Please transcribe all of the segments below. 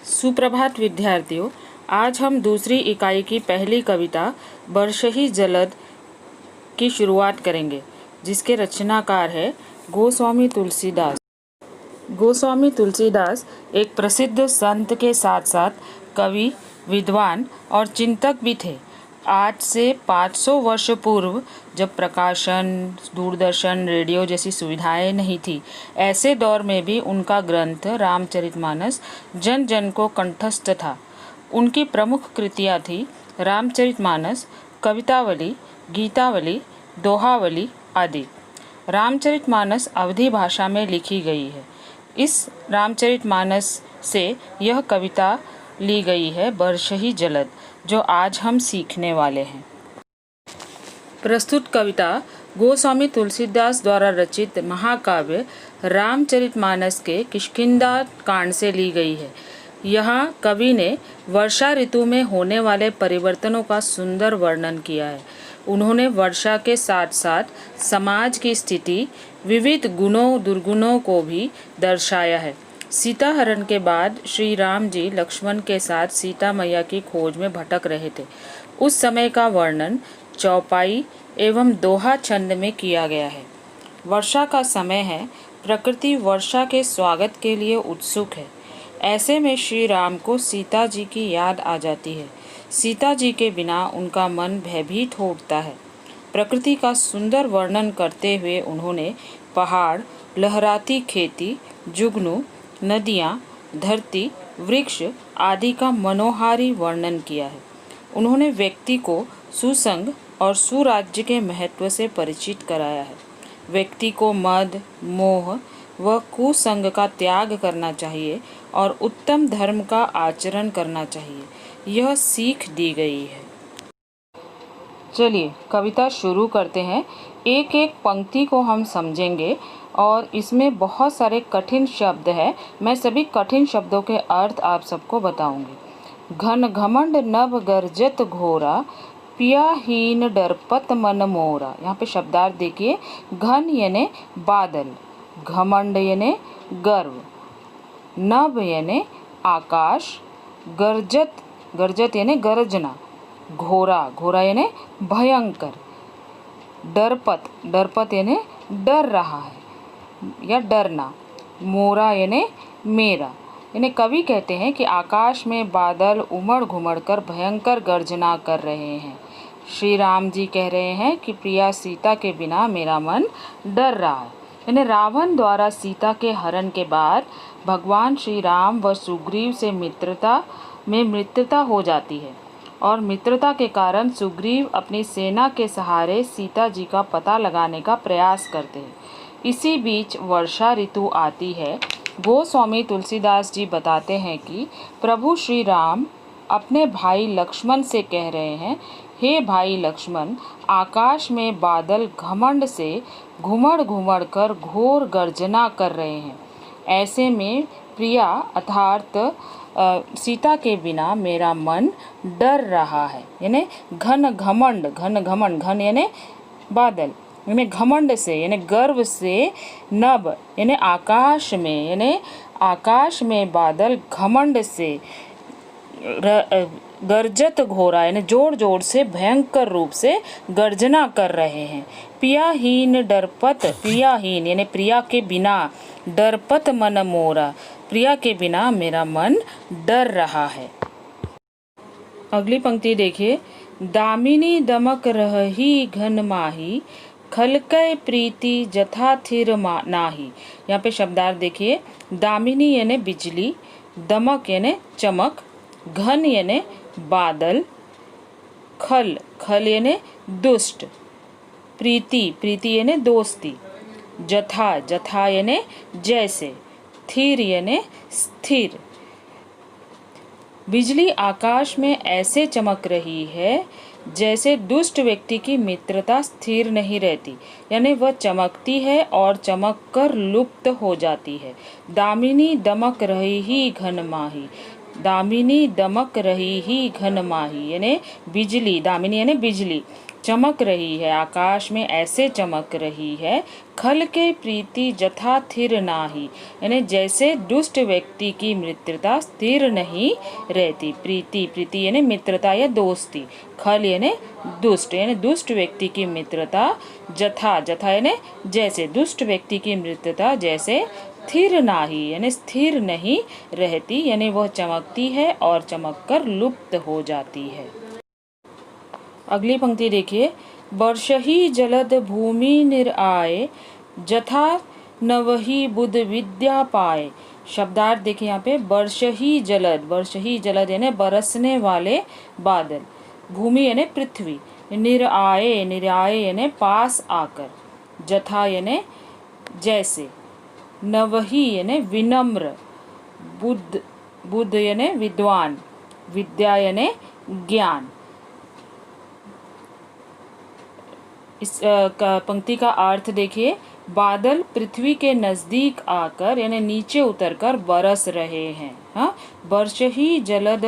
सुप्रभात विद्यार्थियों, आज हम दूसरी इकाई की पहली कविता बरसही जलद की शुरुआत करेंगे, जिसके रचनाकार है गोस्वामी तुलसीदास। गोस्वामी तुलसीदास एक प्रसिद्ध संत के साथ साथ कवि, विद्वान और चिंतक भी थे। आज से 500 वर्ष पूर्व, जब प्रकाशन, दूरदर्शन, रेडियो जैसी सुविधाएं नहीं थी, ऐसे दौर में भी उनका ग्रंथ रामचरितमानस जन जन को कंठस्थ था। उनकी प्रमुख कृतियां थी रामचरितमानस, कवितावली, गीतावली, दोहावली आदि। रामचरितमानस अवधी भाषा में लिखी गई है। इस रामचरितमानस से यह कविता ली गई है बरसही जलद, जो आज हम सीखने वाले हैं। प्रस्तुत कविता गोस्वामी तुलसीदास द्वारा रचित महाकाव्य रामचरितमानस के किष्किंधा कांड से ली गई है। यहाँ कवि ने वर्षा ऋतु में होने वाले परिवर्तनों का सुंदर वर्णन किया है। उन्होंने वर्षा के साथ साथ समाज की स्थिति, विविध गुणों दुर्गुणों को भी दर्शाया है। सीता हरण के बाद श्री राम जी लक्ष्मण के साथ सीता मैया की खोज में भटक रहे थे। उस समय का वर्णन चौपाई एवं दोहा छंद में किया गया है। वर्षा का समय है, प्रकृति वर्षा के स्वागत के लिए उत्सुक है। ऐसे में श्री राम को सीता जी की याद आ जाती है। सीता जी के बिना उनका मन भयभीत हो उठता है। प्रकृति का सुंदर वर्णन करते हुए उन्होंने पहाड़, लहराती खेती, जुगनू, नदियाँ, धरती, वृक्ष आदि का मनोहारी वर्णन किया है। उन्होंने व्यक्ति को सुसंग और सुराज्य के महत्व से परिचित कराया है। व्यक्ति को मद, मोह व कुसंग का त्याग करना चाहिए और उत्तम धर्म का आचरण करना चाहिए, यह सीख दी गई है। चलिए कविता शुरू करते हैं। एक एक पंक्ति को हम समझेंगे और इसमें बहुत सारे कठिन शब्द हैं। मैं सभी कठिन शब्दों के अर्थ आप सबको बताऊंगी। घन घमंड नभ गर्जत घोरा, पियाहीन डरपत मन मोरा। यहाँ पे शब्दार्थ देखिए। घन यानी बादल, घमंड यानी गर्व, नभ यानी आकाश, गर्जत, गर्जत यानी गरजना, घोरा, घोरा यानी भयंकर, डरपत, डरपत यानी डर रहा है या डरना, मोरा यानी मेरा। यानी कवि कहते हैं कि आकाश में बादल उमड़ घुमड़ कर भयंकर गर्जना कर रहे हैं। श्री राम जी कह रहे हैं कि प्रिया सीता के बिना मेरा मन डर रहा है। यानी रावण द्वारा सीता के हरण के बाद भगवान श्री राम व सुग्रीव से मित्रता हो जाती है और मित्रता के कारण सुग्रीव अपनी सेना के सहारे सीता जी का पता लगाने का प्रयास करते हैं। इसी बीच वर्षा ऋतु आती है। गोस्वामी तुलसीदास जी बताते हैं कि प्रभु श्री राम अपने भाई लक्ष्मण से कह रहे हैं, हे भाई लक्ष्मण, आकाश में बादल घमंड से घुमड़ घुमड़ कर घोर गर्जना कर रहे हैं। ऐसे में प्रिया अर्थात सीता के बिना मेरा मन डर रहा है। यानी घन घमंड, घन घमंड, घन यानी बादल, यानी घमंड से यानी गर्व से, नभ यानी आकाश में, यानी आकाश में बादल घमंड से, गर्जत घोरा यानी जोर जोर से भयंकर रूप से गर्जना कर रहे हैं। प्रियाहीन डरपत, प्रियाहीन यानी प्रिया के बिना, डरपत मन मोरा, प्रिया के बिना मेरा मन डर रहा है। अगली पंक्ति देखिए। दामिनी दमक रही घन माही, खलकै प्रीति जथा थिर नाही। यहाँ पे शब्दार्थ देखिए। दामिनी यानी बिजली, दमक यानी चमक, घन यानी बादल, खल, खल यानी दुष्ट, प्रीति, प्रीति यानी दोस्ती, जथा, जथा यानी जैसे, थिर यानी स्थिर। बिजली आकाश में ऐसे चमक रही है जैसे दुष्ट व्यक्ति की मित्रता स्थिर नहीं रहती, यानी वह चमकती है और चमक कर लुप्त हो जाती है। दामिनी दमक रही ही घन माही, दामिनी दमक रही ही घन माही यानी बिजली, दामिनी यानी बिजली, चमक रही है, आकाश में ऐसे चमक रही है, खल के प्रीति जथा थिर नाही, यानी जैसे दुष्ट व्यक्ति की मित्रता स्थिर नहीं रहती। प्रीति, प्रीति यानी मित्रता या दोस्ती, खल यानी दुष्ट, यानी दुष्ट व्यक्ति की मित्रता, जथा, जथा यानी जैसे, दुष्ट व्यक्ति की मित्रता जैसे, थिर नाही यानी स्थिर नहीं रहती, यानी वह चमकती है और चमककर लुप्त हो जाती है। अगली पंक्ति देखिए, वर्षहि जलद भूमि निराए, जथा नवहि बुध विद्या पाए। शब्दार्थ देखिए यहाँ पे, वर्षहि जलद, वर्षहि जलद यानी बरसने वाले बादल, भूमि यानी पृथ्वी, निराए, निराए यानी पास आकर, जथा यानी जैसे, नवहि यानी विनम्र, बुद्ध, बुद्ध यानी विद्वान, विद्या यानी ज्ञान। इस पंक्ति का अर्थ देखिए, बादल पृथ्वी के नजदीक आकर यानी नीचे उतरकर बरस रहे हैं। हाँ, वर्षहि जलद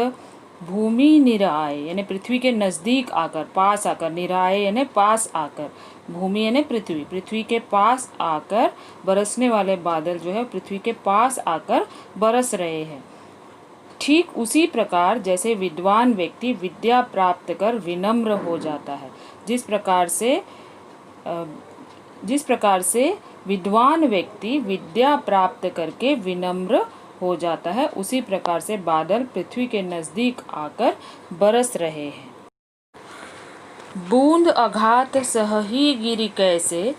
भूमि निराए यानी पृथ्वी के नजदीक आकर, पास आकर, निराए यानी पास आकर, भूमि यानी पृथ्वी, पृथ्वी के पास आकर बरसने वाले बादल जो है पृथ्वी के पास आकर बरस रहे हैं। ठीक उसी प्रकार जैसे विद्वान व्यक्ति विद्या प्राप्त कर विनम्र हो जाता है, जिस प्रकार से विद्वान व्यक्ति विद्या प्राप्त करके विनम्र हो जाता है, उसी प्रकार से बादल पृथ्वी के नजदीक आकर बरस रहे हैं। बूंद अघात सहही गिरि कैसे,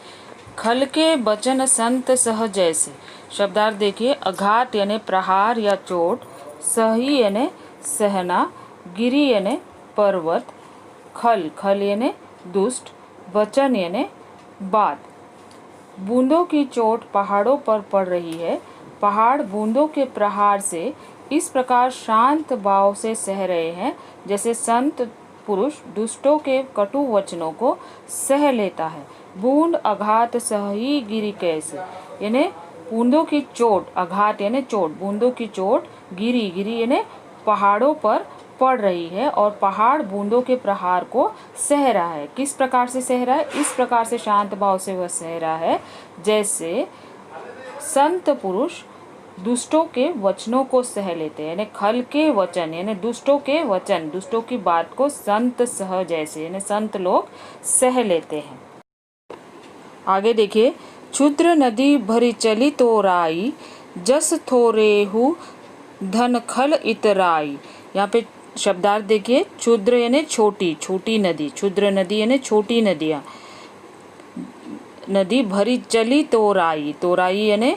खल के बचन संत सह जैसे। शब्दार्थ देखिए, अघात यानी प्रहार या चोट, सही यानी सहना, गिरि यानी पर्वत, खल, खल यानी दुष्ट, वचन यानी बात। बूंदों की चोट पहाड़ों पर पड़ रही है, पहाड़ बूंदों के प्रहार से इस प्रकार शांत भाव से सह रहे हैं जैसे संत पुरुष दुष्टों के कटु वचनों को सह लेता है। बूंद अघात सही गिरि कैसे, यानी बूंदों की चोट, अघात यानी चोट, बूंदों की चोट, गिरी, गिरी यानी पहाड़ों पर पड़ रही है और पहाड़ बूंदों के प्रहार को सह रहा है। किस प्रकार से सह रहा है? इस प्रकार से शांत भाव से वह सह रहा है जैसे संत पुरुष दुष्टों के वचनों को सह लेते हैं, यानी खल के वचन यानी दुष्टों के वचन, दुष्टों की बात को संत सह जैसे यानी संत लोग सह लेते हैं। आगे देखिए, क्षुद्र नदी भरी चली तोराई, जस थोरेहु धन खल इतराई। यहाँ पे शब्दार्थ देखिए, क्षुद्र यानी छोटी, छोटी नदी, क्षुद्र नदी यानी छोटी नदियाँ, नदी भरी चली तोराई, तोराई यानी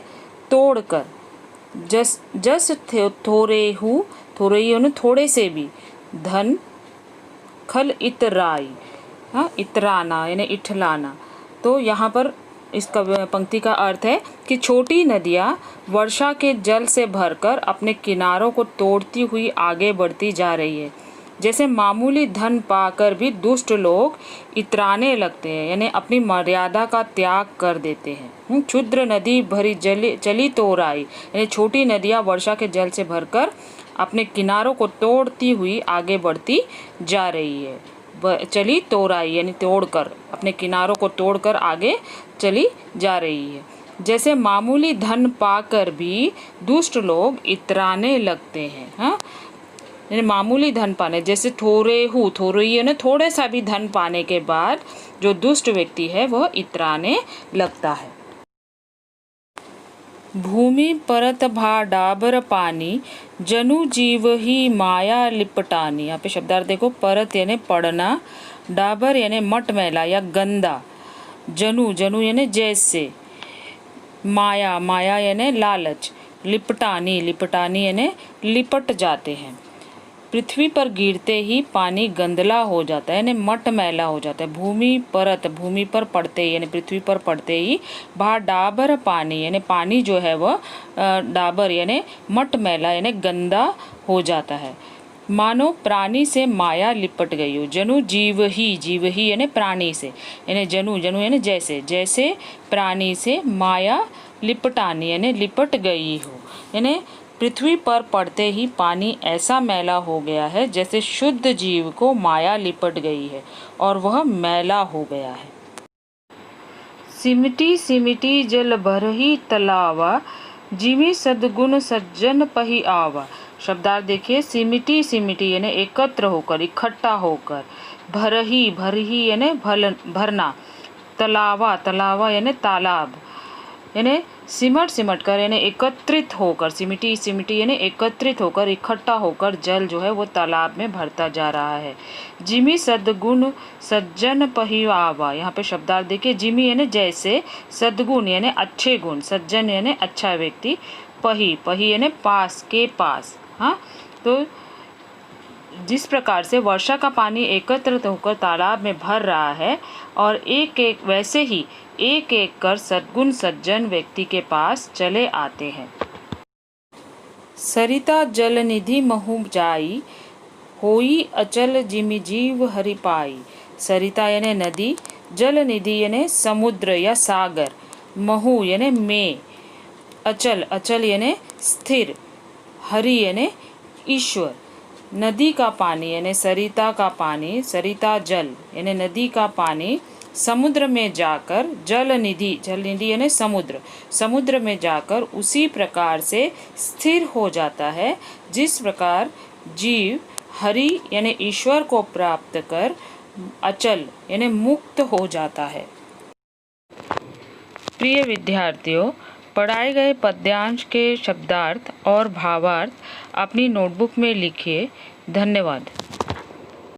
तोड़कर, जस थोरेहु, थोरेहु यानी थोड़े से भी, धन खल इतराई, हाँ इतराना यानी इठलाना। तो यहाँ पर इस पंक्ति का अर्थ है कि छोटी नदियाँ वर्षा के जल से भरकर अपने किनारों को तोड़ती हुई आगे बढ़ती जा रही है। जैसे मामूली धन पाकर भी दुष्ट लोग इतराने लगते हैं, यानी अपनी मर्यादा का त्याग कर देते हैं। क्षुद्र नदी भरी चली तोराई, यानी छोटी नदियाँ वर्षा के जल से भरकर अपने किनारों को तोड़ती हुई आगे बढ़ती जा रही है। चली तोराई यानी तोड़कर, अपने किनारों को तोड़कर आगे चली जा रही है। जैसे मामूली धन पाकर भी दुष्ट लोग इतराने लगते हैं। हाँ, यानी मामूली धन पाने, जैसे थोरेहु, थोरेहु यानी थोड़े सा भी धन पाने के बाद जो दुष्ट व्यक्ति है वह इतराने लगता है। भूमि परत भा डाबर पानी, जनु जीव ही माया लिपटानी। यहाँ पे शब्दार्थ देखो, परत यानी पड़ना, डाबर यानी मटमैला या गंदा, जनु, जनु यानी जैसे, माया, माया यानी लालच, लिपटानी, लिपटानी यानी लिपट जाते हैं। पृथ्वी पर गिरते ही पानी गंदला हो जाता है, यानी मटमैला हो जाता है। भूमि परत, भूमि पर पड़ते ही यानी पृथ्वी पर पड़ते ही, भा डाबर पानी यानी पानी जो है वह डाबर यानी मटमैला यानी गंदा हो जाता है। मानो प्राणी से माया लिपट गई हो। जनु जीव ही, जीव ही यानी प्राणी से, यानी जनु, जनु यानी जैसे, जैसे प्राणी से माया लिपटानी यानी लिपट गई हो, यानी पृथ्वी पर पड़ते ही पानी ऐसा मैला हो गया है जैसे शुद्ध जीव को माया लिपट गई है और वह मैला हो गया है। सिमटी सिमटी जल भरही तलावा, जिमि सद्गुण सज्जन पही आवा। शब्दार्थ देखिए, सिमटी सिमटी यानी एकत्र होकर, इकट्ठा होकर, भरही भरही यानी भरना, तलावा तलावा यानी तालाब, यानी सिमट सिमट कर यानी एकत्रित होकर, सिमटी सिमटी यानी एकत्रित होकर, इकट्ठा होकर जल जो है वो तालाब में भरता जा रहा है। जिमि सद्गुण सज्जन पही आवा, यहाँ पे शब्दार्थ देखिए, जिमि यानी जैसे, सद्गुण यानी अच्छे गुण, सज्जन यानी अच्छा व्यक्ति, पही पही यानी पास, के पास। हाँ, तो जिस प्रकार से वर्षा का पानी एकत्रित होकर तालाब में भर रहा है और एक एक वैसे ही एक एक कर सद्गुण सज्जन व्यक्ति के पास चले आते हैं। सरिता जल निधि महु जाई, होई अचल जिमि जीव हरि पाई। सरिता यानी नदी, जल निधि यानी समुद्र या सागर, महु यानी में, अचल अचल यानी स्थिर, हरि यानी ईश्वर। नदी का पानी यानी सरिता का पानी, सरिता जल यानी नदी का पानी समुद्र में जाकर, जल निधि यानी समुद्र, समुद्र में जाकर उसी प्रकार से स्थिर हो जाता है जिस प्रकार जीव हरि यानी ईश्वर को प्राप्त कर अचल यानी मुक्त हो जाता है। प्रिय विद्यार्थियों, पढ़ाए गए पद्यांश के शब्दार्थ और भावार्थ अपनी नोटबुक में लिखिए। धन्यवाद।